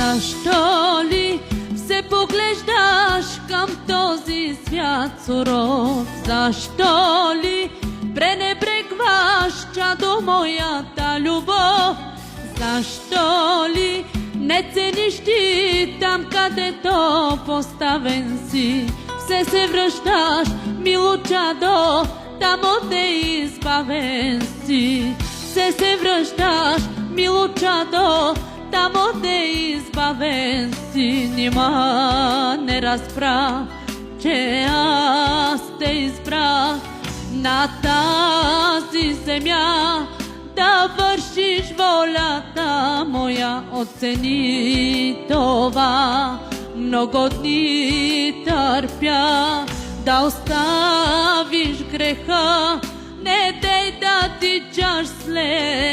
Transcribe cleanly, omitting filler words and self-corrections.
Защо ли се поглеждаш към този свят суров? Защо ли пренебрегваш, чадо, моята любов? Защо ли не цениш ти там, където поставен си? Все се връщаш, мило чадо, там отде избавен си. Все се връщаш, мило чадо, там отде избавен си. Нима не разбра, че аз те избрах на тази земя да вършиш волята моя. Оцени това, много дни търпя да оставиш греха, не дей да тичаш след